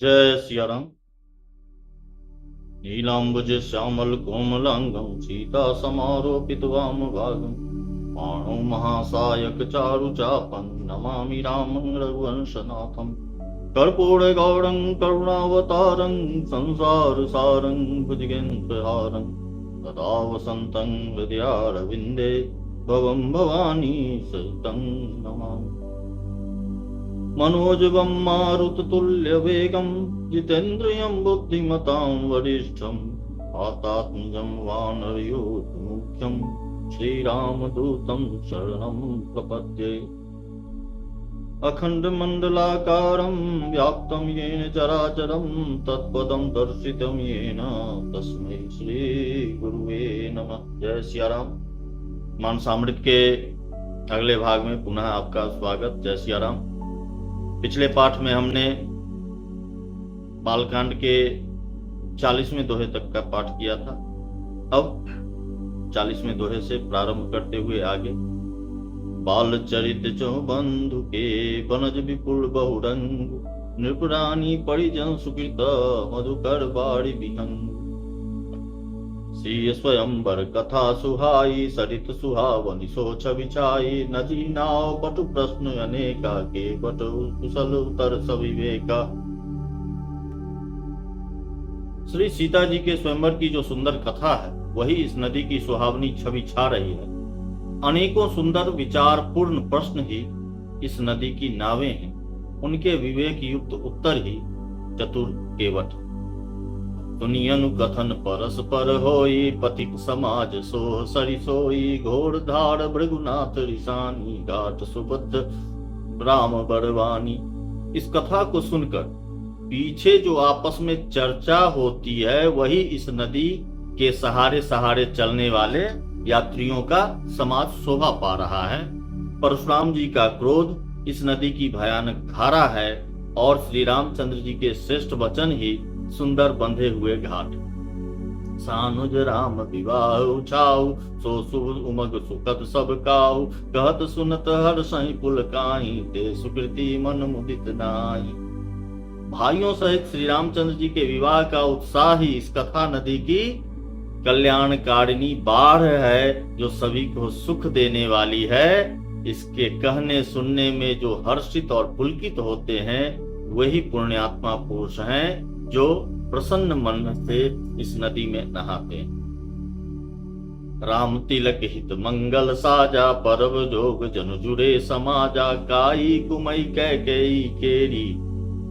जय सिया राम। नीलाम्बुज श्यामल कोमलांगं सीता समारोपित वामभागं पाणौ महासायक चारु चापं नमामि रामं रघुवंशनाथं। कर्पूरगौरं करुणावतारं संसार सारं भुजगेन्द्रहारं सदा वसन्तं हृदयारविन्दे भवं भवानी सहितं नमामि। मनोजवं मारुततुल्यवेगं जितेन्द्रियं बुद्धिमतां वरिष्ठं वातात्मजं वानरयूथमुख्यं श्रीरामदूतं शरणं प्रपद्ये। अखण्डमण्डलाकारं व्याप्तं येन चराचरं तत्पदं दर्शितं येन तस्मै श्रीगुरुवे नमः। जय सिया राम। मानसामृत के अगले भाग में पुनः आपका स्वागत। जय सिया राम। पिछले पाठ में हमने बालकांड के 40वें दोहे तक का पाठ किया था। अब 40वें दोहे से प्रारंभ करते हुए आगे। बाल चरित जो बंधु के बनज विपुल बहुरंग नृपरानी परिजन सुकृत मधुकर बाड़ी विहंग। श्री स्वयंवर कथा सुहाई सरित सुहावनी सोच बिछाई नदी नाव पटु प्रश्न अनेका के बटु कुशल उत्तर सविवेका। श्री सीता जी के स्वयंवर की जो सुंदर कथा है वही इस नदी की सुहावनी छवि छा रही है। अनेकों सुंदर विचार पूर्ण प्रश्न ही इस नदी की नावें हैं। उनके विवेक युक्त उत्तर ही चतुर केवट। दुनियनु कथन परस्पर होई पथिक समाज सोह सरि सोई घोर धार भृगुनाथ ऋषानी घाट सुबद्ध राम बड़वानी। इस कथा को सुनकर पीछे जो आपस में चर्चा होती है वही इस नदी के सहारे सहारे चलने वाले यात्रियों का समाज शोभा पा रहा है। परशुराम जी का क्रोध इस नदी की भयानक धारा है और श्री रामचंद्र जी के श्रेष्ठ वचन ही सुंदर बंधे हुए घाट। सानुज राम विवाह उछाऊ सो शुभ उमग सुखद सब काऊ कहत सुनत हर सही पुलकाई ते सुकृति मन मुदित नाई। भाइयों सहित श्री रामचंद्र जी के विवाह का उत्साह ही इस कथा नदी की कल्याणकारिणी बाढ़ है जो सभी को सुख देने वाली है। इसके कहने सुनने में जो हर्षित और पुलकित होते हैं वही पुण्यात्मा पुरुष हैं जो प्रसन्न मन से इस नदी में नहाते हैं। राम तिलक हित मंगल साजा परव जोग जन जुड़े समाजा काई कुमई कैकेयी केरी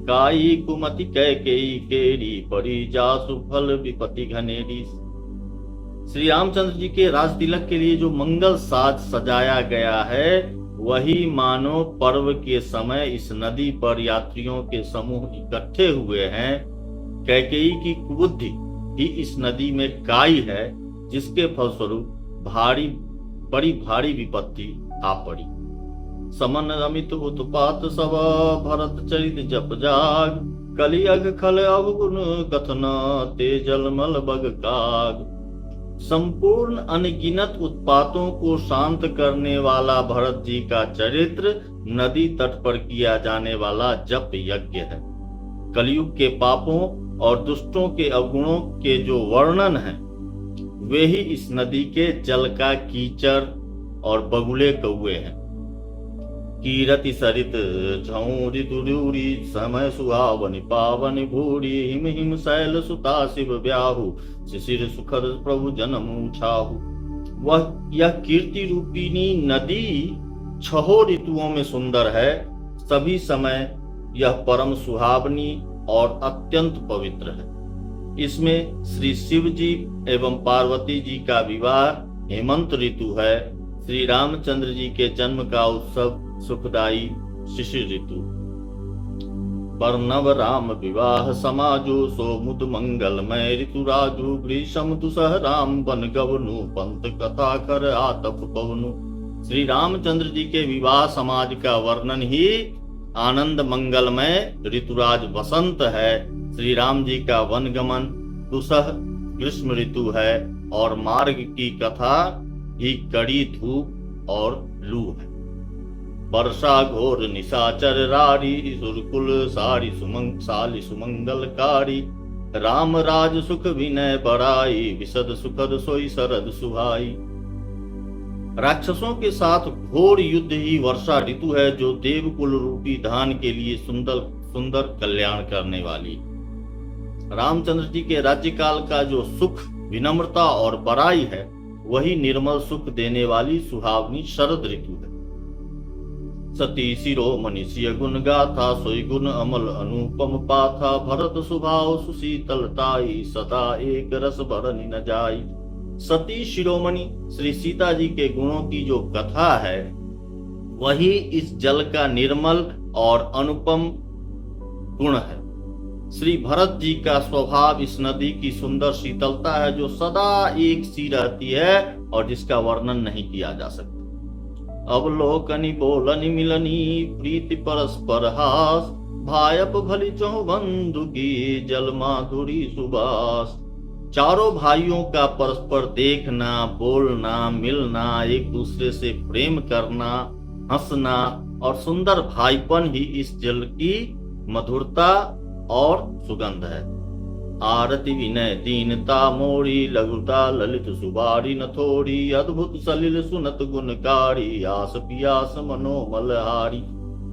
काई कुमति कैकेयी केरी परी जासु फल विपति घनेरी। श्री रामचंद्र जी के राज तिलक के लिए जो मंगल साज सजाया गया है वही मानो पर्व के समय इस नदी पर यात्रियों के समूह इकट्ठे हुए हैं। कैकेयी की कुबुद्धि ही इस नदी में काई है जिसके फलस्वरूप बड़ी भारी विपत्ति आ पड़ी। समन अमित उत्पात सब भरत चरित जप जाग कलियग खल अवगुण कथन ते जलमल बग काग। संपूर्ण अनगिनत उत्पातों को शांत करने वाला भरत जी का चरित्र नदी तट पर किया जाने वाला जप यज्ञ है। कलयुग के पापों और दुष्टों के अवगुणों के जो वर्णन है वे ही इस नदी के जल का कीचड़ और बगुले कौए हैं। कीरति सरित झौरी दुरूरी समय सुहावनि पावनि भूरी हिम हिम शैल सुता शिव ब्याहु शिशिर सुखद प्रभु जन्म छाहु। वह यह कीर्ति रूपिणी नदी 6 ऋतुओं में सुंदर है। सभी समय यह परम सुहावनी और अत्यंत पवित्र है। इसमें श्री शिव जी एवं पार्वती जी का विवाह हेमंत ऋतु है। श्री रामचंद्र जी के जन्म का उत्सव सुखदायी शिशिर ऋतु। वर्णव राम विवाह समाजो सो मुद मंगलमय ऋतु राजु ग्रीष्म दुसह राम बन गवनु पंत कथा कर आतप पवनु। श्री रामचंद्र जी के विवाह समाज का वर्णन ही आनंद मंगलमय ऋतुराज वसंत है। श्री राम जी का वनगमन दुसह ग्रीष्म ऋतु है और मार्ग की कथा ही कड़ी धूप और लू है। वर्षा घोर निशाचर रारी, सुरकुल सारी साली सुमंगलकारी। राम राज सुख विनय बड़ाई, विशद सुखद सोई शरद सुहाई। राक्षसों के साथ घोर युद्ध ही वर्षा ऋतु है, जो देवकुल रूपी धान के लिए सुंदर सुंदर कल्याण करने वाली। रामचंद्र जी के राज्यकाल का जो सुख, विनम्रता और बड़ाई है, वही निर्मल सुख देने वाली सुहावनी शरद ऋतु है। सती शिरोमणि सिय गुण गाथा, सोई गुण अमल अनुपम पाथा। भरत सुभाव सुशीतलताई, सदा एक रस बरनि न जाई। सती शिरोमणि श्री सीता जी के गुणों की जो कथा है, वही इस जल का निर्मल और अनुपम गुण है। श्री भरत जी का स्वभाव इस नदी की सुंदर शीतलता है, जो सदा एक सी रहती है और जिसका वर्णन नहीं किया जा सकता। अवलोकनि बोलनि मिलनी, प्रीति परस्पर हास। भायप भली चहु बंधु की, जल माधुरी सुबास। चारों भाइयों का परस्पर देखना, बोलना, मिलना, एक दूसरे से प्रेम करना, हंसना और सुंदर भाईपन ही इस जल की मधुरता और सुगंध है। आरति विनय दीनता मोरी, लघुता ललित सुबारी न थोड़ी। अद्भुत सलिल सुनत गुणकारी, आस पियास मनोमलहारी।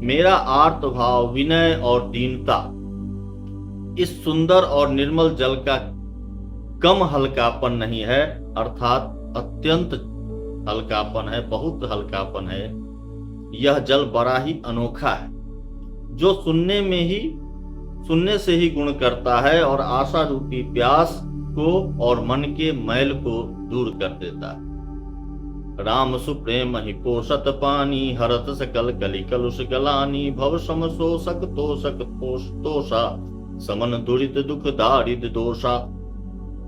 मेरा आर्त भाव, विनय और दीनता इस सुंदर और निर्मल जल का कम हल्कापन नहीं है, अर्थात अत्यंत हल्कापन है, बहुत हल्कापन है। यह जल बड़ा ही अनोखा है, जो सुनने से ही गुण करता है और आशा रूपी प्यास को और मन के मैल को दूर कर देता है। राम सुप्रेम ही पोषत पानी, हरत सकल कलि कलुष गलानी। भव सम शोषक तोषक तोषा, समन दुरित दुख दारिद दोषा।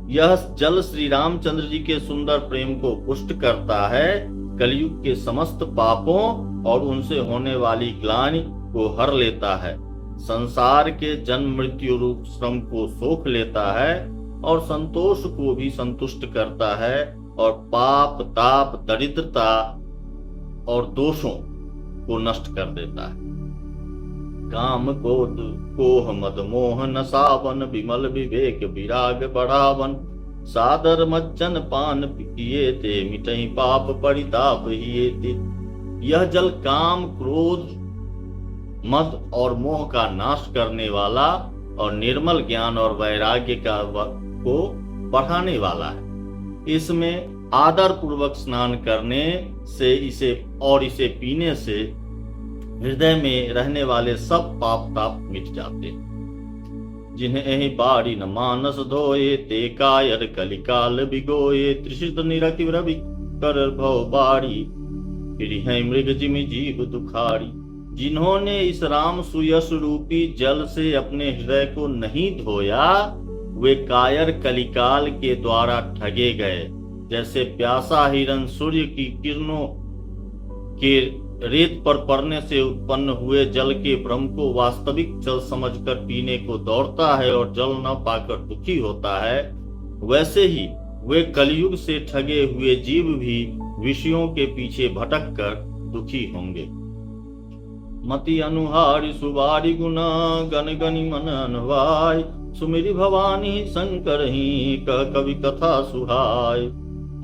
यह जल श्री रामचंद्र जी के सुंदर प्रेम को पुष्ट करता है, कलयुग के समस्त पापों और उनसे होने वाली ग्लानि को हर लेता है, संसार के जन्म मृत्यु रूप श्रम को सोख लेता है और संतोष को भी संतुष्ट करता है, और पाप ताप दरिद्रता और दोषों को नष्ट कर देता है। काम क्रोध कोह मद मोह नसावन, विमल विवेक विराग बढ़ावन। सादर मज्जन पान पिए ते, मिटहि पाप परिताप हिए ते। यह जल काम क्रोध मद और मोह का नाश करने वाला और निर्मल ज्ञान और वैराग्य को बढ़ाने वाला है। इसमें आदर पूर्वक स्नान करने से इसे पीने से हृदय में रहने वाले सब पाप ताप मिट जाते हैं। जिन्हें बारी न मानस धोए, ते कायर कलिकाल बिगोए। त्रिषित निरखि रवि कर भव बारी, फिर मृग जिमि जीव दुखारी। जिन्होंने इस राम सुयश रूपी जल से अपने हृदय को नहीं धोया, वे कायर कलिकाल के द्वारा ठगे गए। जैसे प्यासा हिरन सूर्य की किरणों के रेत पर पड़ने से उत्पन्न हुए जल के भ्रम को वास्तविक जल समझकर पीने को दौड़ता है और जल न पाकर दुखी होता है, वैसे ही वे कलयुग से ठगे हुए जीव भी विषयों के पीछे भटक कर दुखी होंगे। मति अनुहारी सुबारी गुना, गण गनि मन अनवाय। सुमिरि भवानी शंकर ही, कह कवि कथा सुहाय।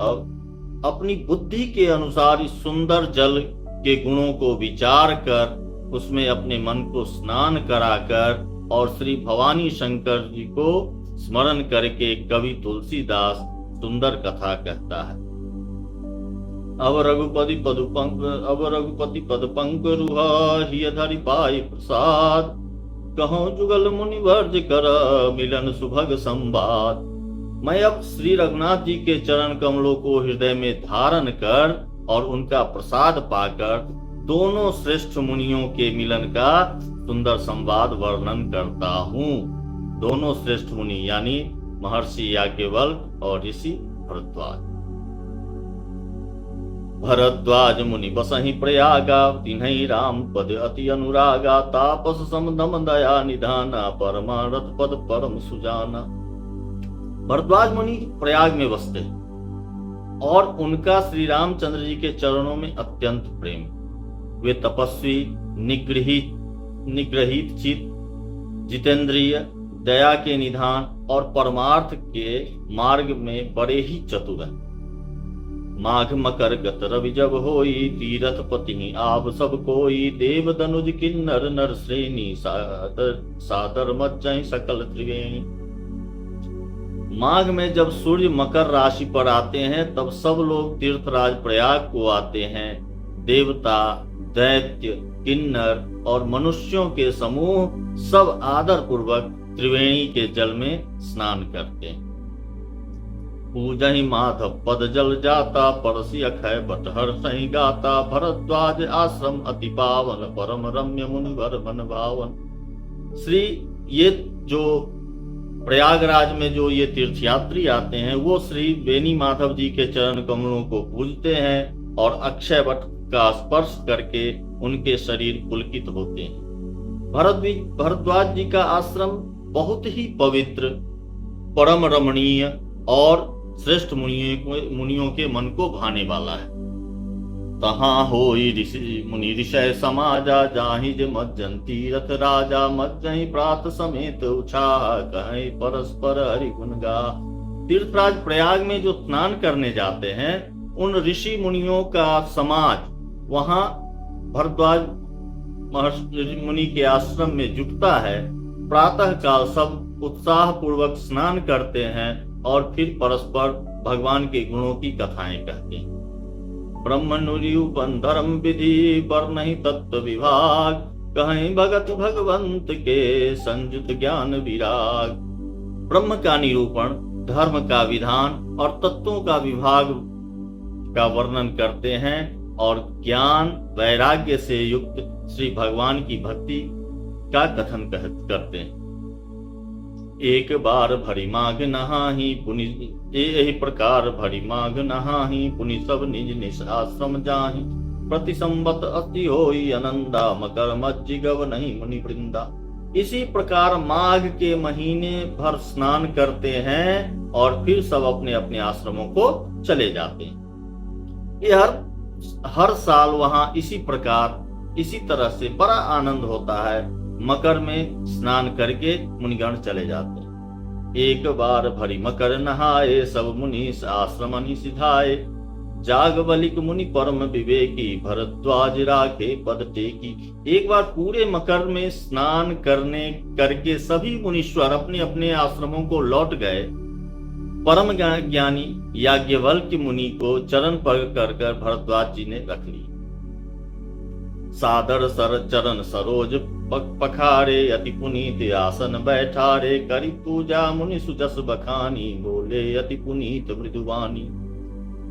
अब अपनी बुद्धि के अनुसार इस सुंदर जल के गुणों को विचार कर, उसमें अपने मन को स्नान कराकर और श्री भवानी शंकर जी को स्मरण करके कवि तुलसीदास सुंदर कथा कहता है। अब रघुपति पद पंक रुहा, हिय धरि पाई प्रसाद। कहो जुगल मुनि वर्ज कर, मिलन सुभग संवाद। मैं अब श्री रघुनाथ जी के चरण कमलों को हृदय में धारण कर और उनका प्रसाद पाकर दोनों श्रेष्ठ मुनियों के मिलन का सुंदर संवाद वर्णन करता हूँ। दोनों श्रेष्ठ मुनि यानी महर्षि याज्ञवल्क्य और ऋषि भरद्वाज। भरद्वाज मुनि बसहि प्रयागा, तिन्हि राम पद अति अनुरागा। तापस सम दम दया निधाना, परमारथ पद परम सुजाना। भरद्वाज मुनि प्रयाग में बसते और उनका श्री रामचंद्र जी के चरणों में अत्यंत प्रेम। वे तपस्वी, निग्रहित चित, जितेंद्रिय, दया के निधान और परमार्थ के मार्ग में बड़े ही चतुर हैं। माघ मकर गत रवि जब होई, तीरथ पति आप सब कोई, देव दनुज किन्नर नर श्रेणी, सादर मज्जहि सकल त्रिवेणी। माघ में जब सूर्य मकर राशि पर आते हैं तब सब लोग तीर्थराज प्रयाग को आते हैं। देवता, दैत्य, किन्नर और मनुष्यों के समूह सब आदर पूर्वक त्रिवेणी के जल में स्नान करते हैं। पूजहि माधव पद जल जाता, परसी अखय बटहर सही गाता, भरद्वाज आश्रम अति पावन, परम रम्य मुनिवर मन भावन। श्री ये जो प्रयागराज में जो ये तीर्थयात्री आते हैं वो श्री बेनी माधव जी के चरण कमलों को पूजते हैं और अक्षय वट का स्पर्श करके उनके शरीर पुलकित होते हैं। भरद्वाज जी का आश्रम बहुत ही पवित्र, परम रमणीय और श्रेष्ठ मुनियों के मन को भाने वाला है। तहाँ होई ऋषि मुनि ऋषय समाजा, जाहि जे मज्जन तीरथ राजा, मज्जहि प्रात समेत उछाह, कहीं परस्पर हरि गुण गा। तीर्थराज प्रयाग में जो स्नान करने जाते हैं उन ऋषि मुनियों का समाज वहां भरद्वाज महर्षि मुनि के आश्रम में जुटता है। प्रातः काल सब उत्साह पूर्वक स्नान करते हैं और फिर परस्पर भगवान के गुणों की कथाएं कहते हैं। ब्रह्मनुरूपन धर्म विधि पर नहीं तत्व विभाग, कहीं भगत भगवंत के संयुत ज्ञान विराग। ब्रह्म का निरूपण, धर्म का विधान और तत्वों का विभाग का वर्णन करते हैं और ज्ञान वैराग्य से युक्त श्री भगवान की भक्ति का कथन करते हैं। एक बार भरी माघ नहाही पुनि, यही प्रकार भरी माघ नहाही पुनि सब निज निज आश्रम जाही। प्रति संवत अति होई आनंदा, मकर मज्जि गव नहीं मुनि वृंदा। इसी प्रकार माघ के महीने भर स्नान करते हैं और फिर सब अपने अपने आश्रमों को चले जाते हैं। ये हर साल वहां इसी प्रकार इसी तरह से बड़ा आनंद होता है। मकर में स्नान करके मुनिगण चले जाते हैं। एक बार भरी मकर नहाए, सब मुनि आश्रम सिधाए। जाग बलिक मुनि परम विवेकी, भरद्वाज राखे पद टेकी। एक बार पूरे मकर में स्नान करके सभी मुनीश्वर अपने अपने आश्रमों को लौट गए। परम ज्ञानी याज्ञवल्क्य मुनि को चरण पकड़ कर भरद्वाज जी ने रख ली। सादर सर चरण सरोज पखारे, अति पुनीत आसन बैठारे। करी पूजा मुनि सुजस बखानी, बोले अति पुनीत मृदुवानी।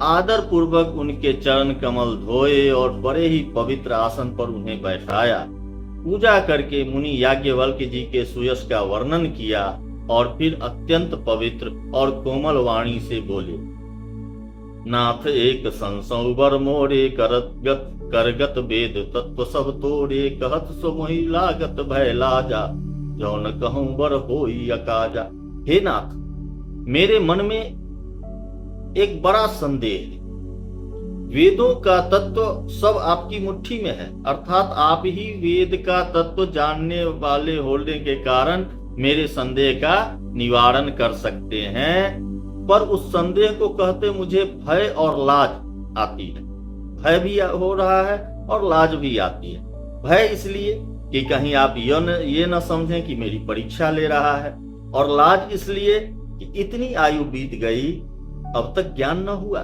आदर पूर्वक उनके चरण कमल धोए और बड़े ही पवित्र आसन पर उन्हें बैठाया। पूजा करके मुनि याज्ञवल्क्य जी के सुयश का वर्णन किया और फिर अत्यंत पवित्र और कोमल वाणी से बोले। नाथ एक संसौ बर मोरे, करगत वेद तत्व सब तोड़े। कहत सो मोहि लागत भय लाजा, जौन कहूं बर होई अकाजा। हे नाथ, मेरे मन में एक बड़ा संदेह है। वेदों का तत्व सब आपकी मुट्ठी में है, अर्थात आप ही वेद का तत्व जानने वाले होने के कारण मेरे संदेह का निवारण कर सकते हैं। पर उस संदेह को कहते मुझे भय और लाज आती है। भय भी हो रहा है और लाज भी आती है। भय इसलिए कि कहीं आप ये न समझें कि मेरी परीक्षा ले रहा है, और लाज इसलिए कि इतनी आयु बीत गई अब तक ज्ञान न हुआ,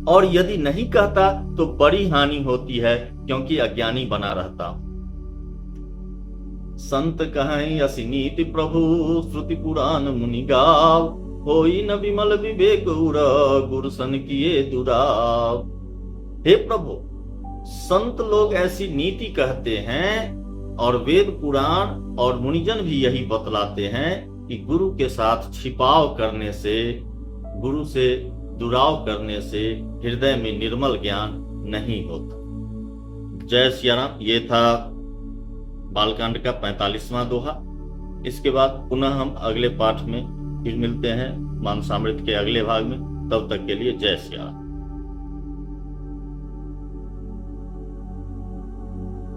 और यदि नहीं कहता तो बड़ी हानि होती है क्योंकि अज्ञानी बना रहता हूं। संत कहें असि नीति प्रभु, श्रुति पुराण मुनि गाव। होई न विमल विवेक उर, गुरसन किए दुराव। हे प्रभु, संत लोग ऐसी नीति कहते हैं और वेद पुराण और मुनिजन भी यही बतलाते हैं कि गुरु के साथ छिपाव करने से, गुरु से दुराव करने से हृदय में निर्मल ज्ञान नहीं होता। जय सिया राम। ये था बालकांड का 45वां दोहा। इसके बाद पुनः हम अगले पाठ में फिर मिलते हैं, मानसामृत के अगले भाग में। तब तक के लिए जय सिया राम।